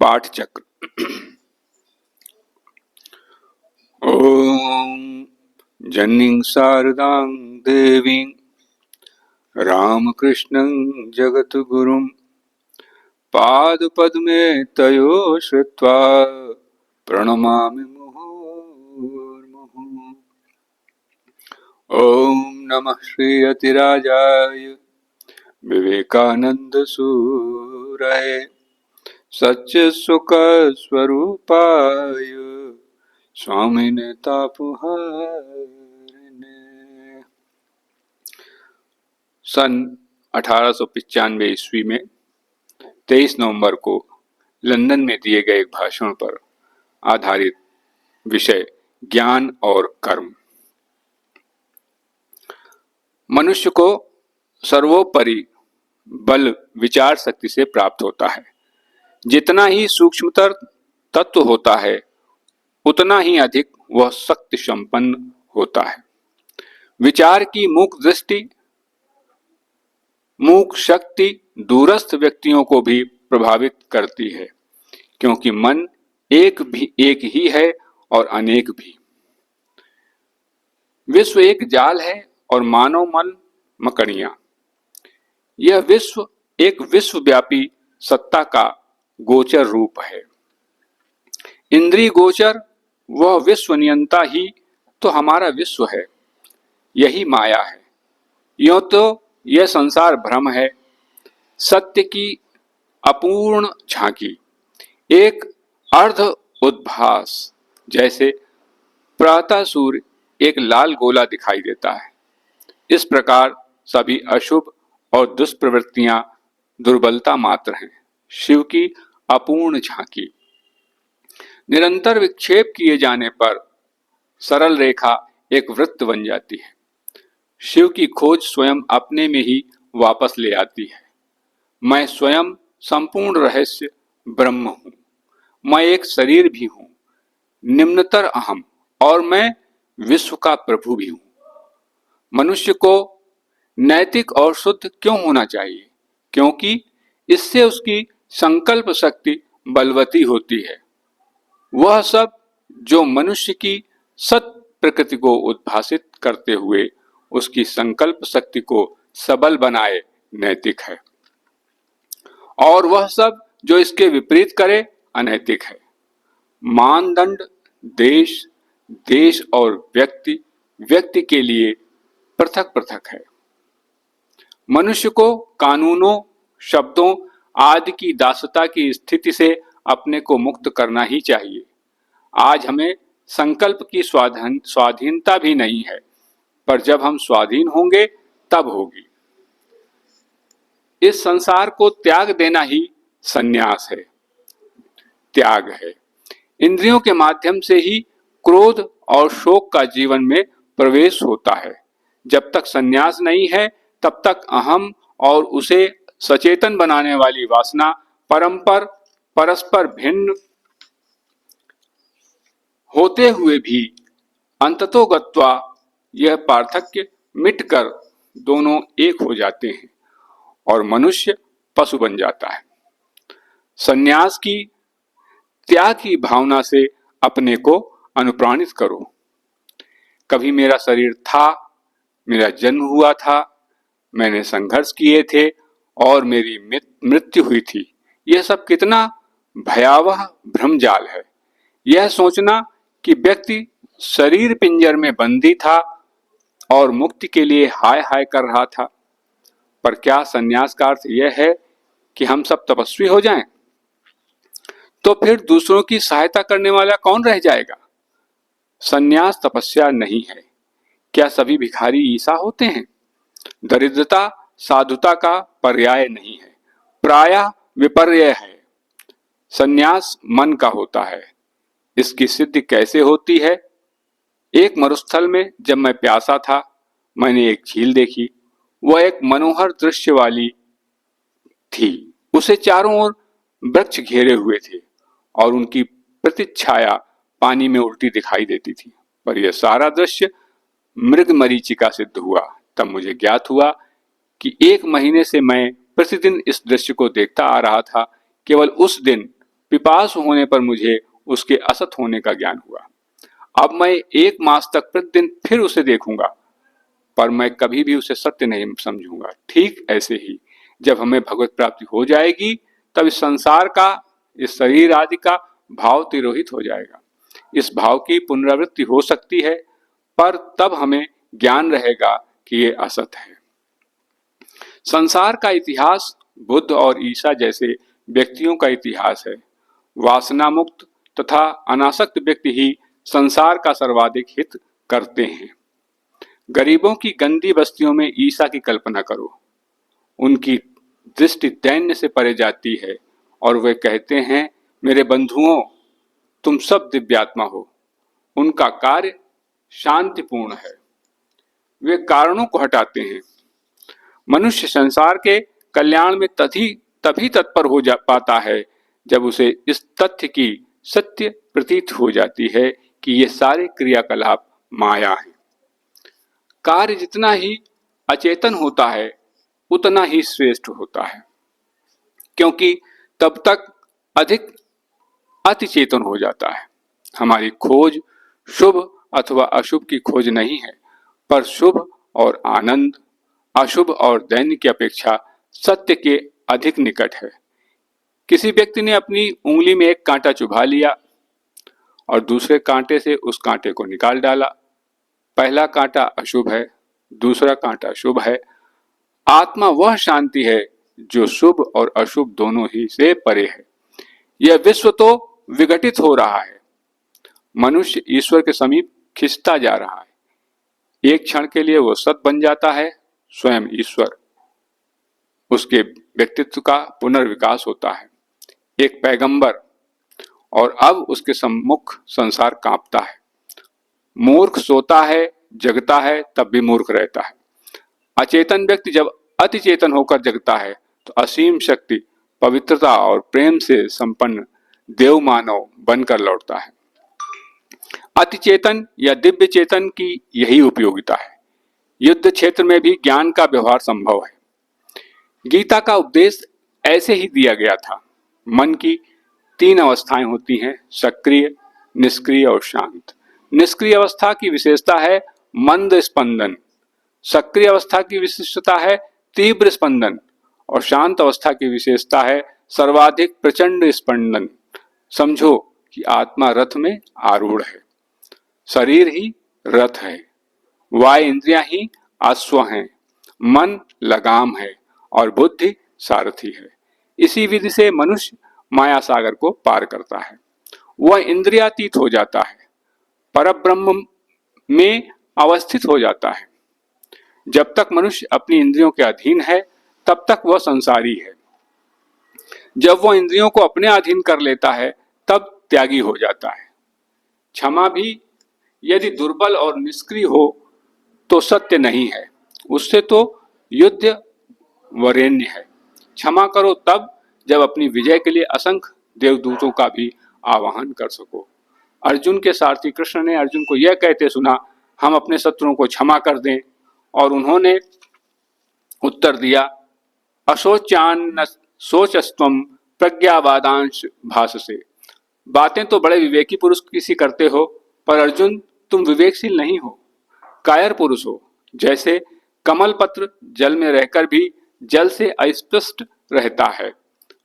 पाठ चक्र। ओम जन्नीं शारदां देवीं रामकृष्णं जगद्गुरुं पादपद्मे तयो श्रुत्वा प्रणमामि मुहुर्मुहुः। ओम नमः श्री यतिराजाय विवेकानंद सूरये सच्चित्सुख स्वरूपाय स्वामिने तापहारिणे। सन 1895 ईस्वी में 23 नवंबर को लंदन में दिए गए एक भाषण पर आधारित विषय ज्ञान और कर्म। मनुष्य को सर्वोपरि बल विचार शक्ति से प्राप्त होता है। जितना ही सूक्ष्मतर तत्व होता है उतना ही अधिक वह शक्ति संपन्न होता है। विचार की मूक शक्ति दूरस्थ व्यक्तियों को भी प्रभावित करती है, क्योंकि मन एक ही है और अनेक भी। विश्व एक जाल है और मानव मन मकड़ियां। यह विश्व एक विश्वव्यापी सत्ता का गोचर रूप है। इंद्रिय गोचर वह विश्व नियंता ही तो हमारा विश्व है, यही माया है। यूं तो यह संसार भ्रम है, सत्य की अपूर्ण झांकी, एक अर्ध उद्भास। जैसे प्रातः सूर्य एक लाल गोला दिखाई देता है, इस प्रकार सभी अशुभ और दुष्प्रवृत्तियां दुर्बलता मात्र हैं, शिव की अपूर्ण झांकी। निरंतर विक्षेप किए जाने पर सरल रेखा एक वृत्त बन जाती है। शिव की खोज स्वयं अपने में ही वापस ले आती है। मैं स्वयं संपूर्ण रहस्य ब्रह्म हूं, मैं एक शरीर भी हूं, निम्नतर अहम, और मैं विश्व का प्रभु भी हूं। मनुष्य को नैतिक और शुद्ध क्यों होना चाहिए? क्योंकि इससे उसकी संकल्प शक्ति बलवती होती है। वह सब जो मनुष्य की सत प्रकृति को उद्भासित करते हुए उसकी संकल्प शक्ति को सबल बनाए नैतिक है, और वह सब जो इसके विपरीत करे अनैतिक है। मानदंड देश देश और व्यक्ति व्यक्ति के लिए पृथक पृथक है। मनुष्य को कानूनों, शब्दों आदि की दासता की स्थिति से अपने को मुक्त करना ही चाहिए। आज हमें संकल्प की स्वाधीनता भी नहीं है, पर जब हम स्वाधीन होंगे तब होगी। इस संसार को त्याग देना ही संन्यास है, त्याग है। इंद्रियों के माध्यम से ही क्रोध और शोक का जीवन में प्रवेश होता है। जब तक संन्यास नहीं है तब तक अहम और उसे सचेतन बनाने वाली वासना परस्पर भिन्न होते हुए भी अंततोगत्वा यह पार्थक्य मिटकर दोनों एक हो जाते हैं और मनुष्य पशु बन जाता है। संन्यास की त्याग की भावना से अपने को अनुप्राणित करो। कभी मेरा शरीर था, मेरा जन्म हुआ था, मैंने संघर्ष किए थे और मेरी मृत्यु हुई थी। यह सब कितना भयावह भ्रमजाल है। यह सोचना कि व्यक्ति शरीर पिंजर में बंदी था और मुक्ति के लिए हाय हाय कर रहा था। पर क्या संन्यास का अर्थ यह है कि हम सब तपस्वी हो जाएं? तो फिर दूसरों की सहायता करने वाला कौन रह जाएगा? संन्यास तपस्या नहीं है। क्या सभी भिखारी ईसा होते हैं? दरिद्रता साधुता का पर्याय नहीं है, प्रायः विपर्य है। संन्यास मन का होता है। इसकी सिद्धि कैसे होती है? एक मरुस्थल में जब मैं प्यासा था, मैंने एक झील देखी। वह एक मनोहर दृश्य वाली थी। उसे चारों ओर वृक्ष घेरे हुए थे और उनकी प्रतिच्छाया पानी में उल्टी दिखाई देती थी। पर यह सारा दृश्य मृग मरीचिका सिद्ध हुआ। तब मुझे ज्ञात हुआ कि 1 महीने से मैं प्रतिदिन इस दृश्य को देखता आ रहा था। केवल उस दिन पिपासु होने पर मुझे उसके असत होने का ज्ञान हुआ। अब मैं 1 मास तक प्रतिदिन फिर उसे देखूंगा, पर मैं कभी भी उसे सत्य नहीं समझूंगा। ठीक ऐसे ही जब हमें भगवत प्राप्ति हो जाएगी, तब इस संसार का, इस शरीर आदि का भाव तिरोहित हो जाएगा। इस भाव की पुनरावृत्ति हो सकती है, पर तब हमें ज्ञान रहेगा कि ये असत है। संसार का इतिहास बुद्ध और ईसा जैसे व्यक्तियों का इतिहास है। वासना मुक्त तथा अनासक्त व्यक्ति ही संसार का सर्वाधिक हित करते हैं। गरीबों की गंदी बस्तियों में ईसा की कल्पना करो। उनकी दृष्टि दैन्य से परे जाती है और वे कहते हैं, मेरे बंधुओं, तुम सब दिव्यात्मा हो। उनका कार्य शांतिपूर्ण है। वे कारणों को हटाते हैं। मनुष्य संसार के कल्याण में तभी तत्पर हो जा पाता है जब उसे इस तथ्य की सत्य प्रतीत हो जाती है कि ये सारे क्रियाकलाप माया है। कार्य जितना ही अचेतन होता है उतना ही श्रेष्ठ होता है, क्योंकि तब तक अधिक अतिचेतन हो जाता है। हमारी खोज शुभ अथवा अशुभ की खोज नहीं है, पर शुभ और आनंद, अशुभ और दैन्य की अपेक्षा सत्य के अधिक निकट है। किसी व्यक्ति ने अपनी उंगली में एक कांटा चुभा लिया और दूसरे कांटे से उस कांटे को निकाल डाला। पहला कांटा अशुभ है, दूसरा कांटा शुभ है। आत्मा वह शांति है जो शुभ और अशुभ दोनों ही से परे है। यह विश्व तो विघटित हो रहा है। मनुष्य ईश्वर के समीप खिंचता जा रहा है। एक क्षण के लिए वो सत बन जाता है, स्वयं ईश्वर। उसके व्यक्तित्व का पुनर्विकास होता है, एक पैगंबर, और अब उसके सम्मुख संसार कांपता है। मूर्ख सोता है, जगता है, तब भी मूर्ख रहता है। अचेतन व्यक्ति जब अतिचेतन होकर जगता है तो असीम शक्ति, पवित्रता और प्रेम से संपन्न देव मानव बनकर लौटता है। अतिचेतन या दिव्य चेतन की यही उपयोगिता है। युद्ध क्षेत्र में भी ज्ञान का व्यवहार संभव है। गीता का उपदेश ऐसे ही दिया गया था। मन की 3 अवस्थाएं होती हैं, सक्रिय, निष्क्रिय और शांत। निष्क्रिय अवस्था की विशेषता है मंद स्पंदन, सक्रिय अवस्था की विशिष्टता है तीव्र स्पंदन और शांत अवस्था की विशेषता है सर्वाधिक प्रचंड स्पंदन। समझो कि आत्मा रथ में आरूढ़ है, शरीर ही रथ है, वाय इंद्रियां ही अश्व हैं, मन लगाम है और बुद्धि सारथी है। इसी विधि से मनुष्य माया सागर को पार करता है। वह इंद्रियातीत हो जाता है, परब्रह्म में अवस्थित हो जाता है। जब तक मनुष्य अपनी इंद्रियों के अधीन है, तब तक वह संसारी है। जब वह इंद्रियों को अपने अधीन कर लेता है, तब त्यागी हो जाता है। क्षमा भी यदि दुर्बल और निष्क्रिय हो तो सत्य नहीं है, उससे तो युद्ध वरेण्य है। क्षमा करो तब जब अपनी विजय के लिए असंख्य देवदूतों का भी आवाहन कर सको। अर्जुन के सारथी कृष्ण ने अर्जुन को यह कहते सुना, हम अपने शत्रुओं को क्षमा कर दें, और उन्होंने उत्तर दिया, अशोचान्न सोचस्तम प्रज्ञावादांश भाषसे। बातें तो बड़े विवेकी पुरुष किसी करते हो, पर अर्जुन तुम विवेकशील नहीं हो, कायर पुरुष हो। जैसे कमल पत्र जल में रहकर भी जल से अस्पष्ट रहता है,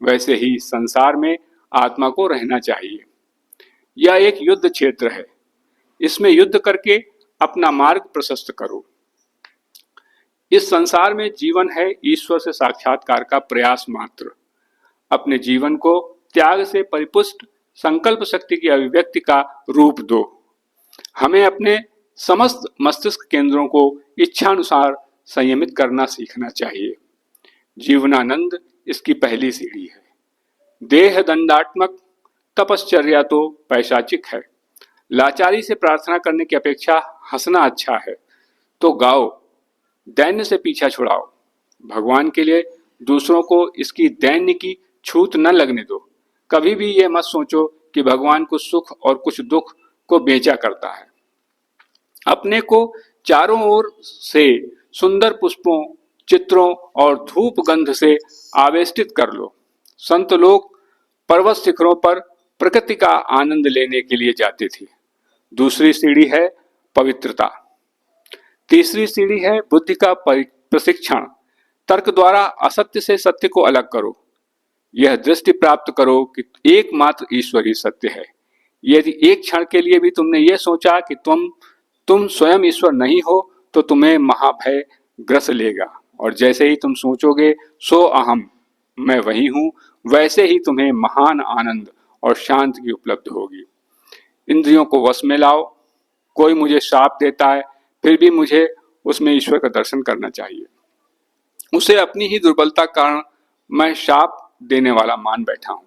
वैसे ही संसार में आत्मा को रहना चाहिए। यह एक युद्ध क्षेत्र है, इसमें युद्ध करके अपना मार्ग प्रशस्त करो। इस संसार में जीवन है ईश्वर से साक्षात्कार का प्रयास मात्र। अपने जीवन को त्याग से परिपुष्ट संकल्प शक्ति की अभिव्यक्ति का रूप दो। हमें अपने समस्त मस्तिष्क केंद्रों को इच्छानुसार संयमित करना सीखना चाहिए। जीवनानंद इसकी पहली सीढ़ी है। देह दंडात्मक तपश्चर्या तो पैशाचिक है। लाचारी से प्रार्थना करने की अपेक्षा हंसना अच्छा है। तो गाओ, दैन्य से पीछा छुड़ाओ। भगवान के लिए दूसरों को इसकी दैन्य की छूत न लगने दो। कभी भी यह मत सोचो कि भगवान कुछ सुख और कुछ दुख को बेचा करता है। अपने को चारों ओर से सुंदर पुष्पों, चित्रों और धूप गंध से आवेष्टित कर लो। संत लोग पर्वत शिखरों पर प्रकृति का आनंद लेने के लिए जाते थे। दूसरी सीढ़ी है पवित्रता। तीसरी सीढ़ी है बुद्धि का प्रशिक्षण। तर्क द्वारा असत्य से सत्य को अलग करो। यह दृष्टि प्राप्त करो कि एकमात्र ईश्वर ही सत्य है। यदि एक क्षण के लिए भी तुमने यह सोचा कि तुम स्वयं ईश्वर नहीं हो तो तुम्हें महाभय ग्रस लेगा, और जैसे ही तुम सोचोगे सो अहम, मैं वही हूं, वैसे ही तुम्हें महान आनंद और शांति की उपलब्ध होगी। इंद्रियों को वश में लाओ। कोई मुझे शाप देता है, फिर भी मुझे उसमें ईश्वर का दर्शन करना चाहिए। उसे अपनी ही दुर्बलता कारण मैं शाप देने वाला मान बैठा हूं।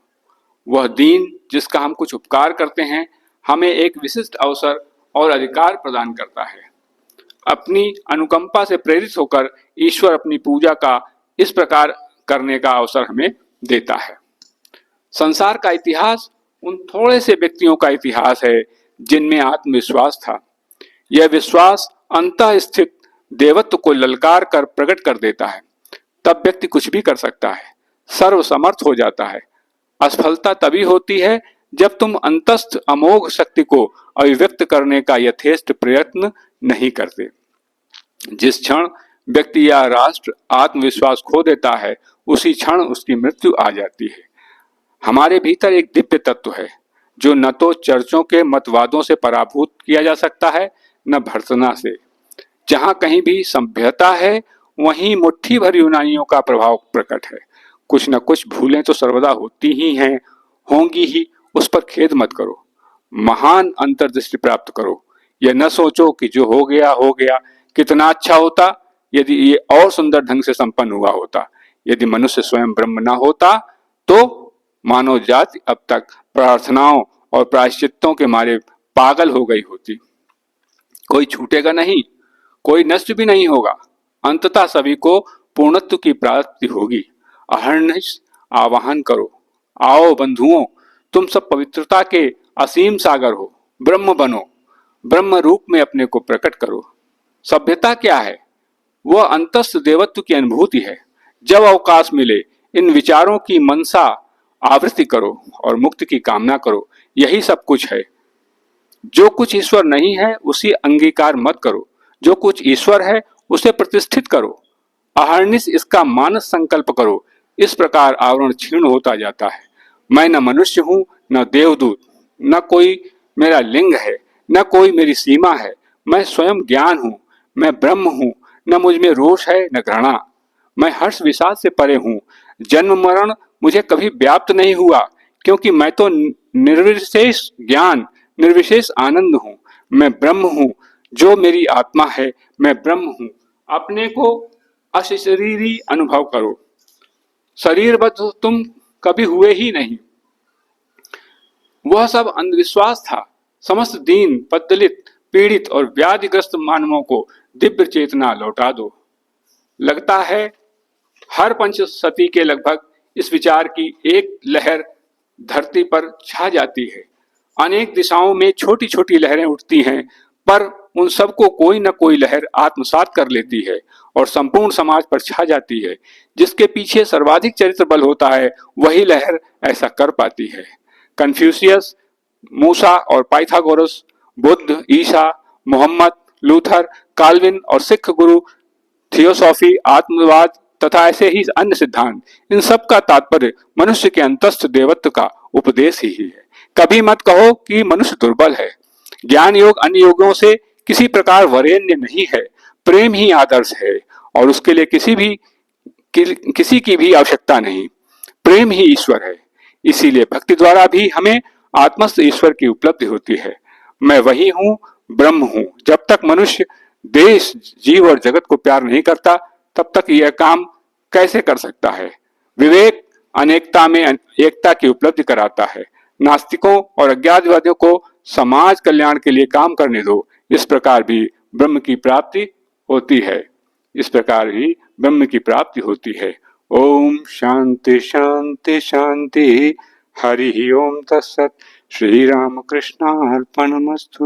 वह दीन जिसका हम कुछ उपकार करते हैं हमें एक विशिष्ट अवसर और अधिकार प्रदान करता है। अपनी अनुकंपा से प्रेरित होकर ईश्वर अपनी पूजा का इस प्रकार करने का अवसर हमें देता है। संसार का इतिहास उन थोड़े से व्यक्तियों का इतिहास है जिनमें आत्मविश्वास था। यह विश्वास अंतः स्थित देवत्व को ललकार कर प्रकट कर देता है। तब व्यक्ति कुछ भी कर सकता है, सर्वसमर्थ हो जाता है। असफलता तभी होती है जब तुम अंतस्थ अमोघ शक्ति को अभिव्यक्त करने का यथेष्ट प्रयत्न नहीं करते। जिस क्षण व्यक्ति या राष्ट्र आत्मविश्वास खो देता है उसी क्षण उसकी मृत्यु आ जाती है। हमारे भीतर एक दिव्य तत्व है जो न तो चर्चों के मतवादों से पराभूत किया जा सकता है न भर्त्सना से। जहां कहीं भी सभ्यता है वहीं मुट्ठी भर यूनानियों का प्रभाव प्रकट है। कुछ न कुछ भूलें तो सर्वदा होती ही हैं, होंगी ही, उस पर खेद मत करो। महान अंतर्दृष्टि प्राप्त करो। यह न सोचो कि जो हो गया, कितना अच्छा होता यदि ये और सुंदर ढंग से संपन्न हुआ होता। यदि मनुष्य स्वयं ब्रह्म न होता तो मानव जाति अब तक प्रार्थनाओं और प्रायश्चित्तों के मारे पागल हो गई होती। कोई छूटेगा नहीं, कोई नष्ट भी नहीं होगा। अंततः सभी को पूर्णत्व की प्राप्ति होगी। अहर्निश आवाहन करो। आओ बंधुओं, तुम सब पवित्रता के असीम सागर हो। ब्रह्म बनो, ब्रह्म रूप में अपने को प्रकट करो। सभ्यता क्या है? वह अंतस्थ देवत्व की अनुभूति है। जब अवकाश मिले इन विचारों की मनसा आवृत्ति करो और मुक्ति की कामना करो। यही सब कुछ है। जो कुछ ईश्वर नहीं है उसी अंगीकार मत करो, जो कुछ ईश्वर है उसे प्रतिष्ठित करो। अहर्निश इसका मानस संकल्प करो। इस प्रकार आवरण क्षीण होता जाता है। मैं न मनुष्य हूं न देवदूत, न कोई मेरा लिंग है, न कोई मेरी सीमा है। मैं स्वयं ज्ञान हूं, मैं ब्रह्म हूं। न मुझ में रोष है न घृणा। मैं हर्ष विषाद से परे हूं। जन्म मरण मुझे कभी व्याप्त नहीं हुआ, क्योंकि मैं तो निर्विशेष ज्ञान, निर्विशेष आनंद हूं। मैं ब्रह्म हूं। जो मेरी आत्मा है मैं ब्रह्म हूं। अपने को अशरीरी अनुभव करो। शरीरबद्ध तुम कभी हुए ही नहीं। वह सब अंधविश्वास था। समस्त दीन, पद्दलित, पीड़ित और व्याधिग्रस्त मानवों को दिव्य चेतना लौटा दो। लगता है हर पंचशती के लगभग इस विचार की एक लहर धरती पर छा जाती है। अनेक दिशाओं में छोटी छोटी लहरें उठती हैं, पर उन सबको कोई न कोई लहर आत्मसात कर लेती है और संपूर्ण समाज पर छा जाती है। जिसके पीछे सर्वाधिक चरित्र बल होता है वही लहर ऐसा कर पाती है। कन्फ्यूशियस, मूसा और पाइथागोरस, बुद्ध, ईसा, मोहम्मद, लूथर, काल्विन और सिख गुरु, थियोसॉफी, आत्मवाद तथा ऐसे ही अन्य सिद्धांत, इन सब का तात्पर्य मनुष्य के अंतस्थ देवत्व का उपदेश ही है। कभी मत कहो कि मनुष्य दुर्बल है। ज्ञान योग अन्य योगों से किसी प्रकार वरेण्य नहीं है। प्रेम ही आदर्श है और उसके लिए किसी की भी आवश्यकता नहीं। प्रेम ही ईश्वर है। इसीलिए भक्ति द्वारा भी हमें आत्मस्थ ईश्वर की उपलब्धि होती है। मैं वही हूँ, ब्रह्म हूँ। जब तक मनुष्य देश, जीव और जगत को प्यार नहीं करता तब तक यह काम कैसे कर सकता है? विवेक अनेकता में एकता की उपलब्धि कराता है। नास्तिकों और अज्ञातवादियों को समाज कल्याण के लिए काम करने दो। इस प्रकार भी ब्रह्म की प्राप्ति होती है। इस प्रकार ही ब्रह्म की प्राप्ति होती है। ओम शांति शांति शांति। हरि ओम तत्सत। श्री राम कृष्णार्पणमस्तु।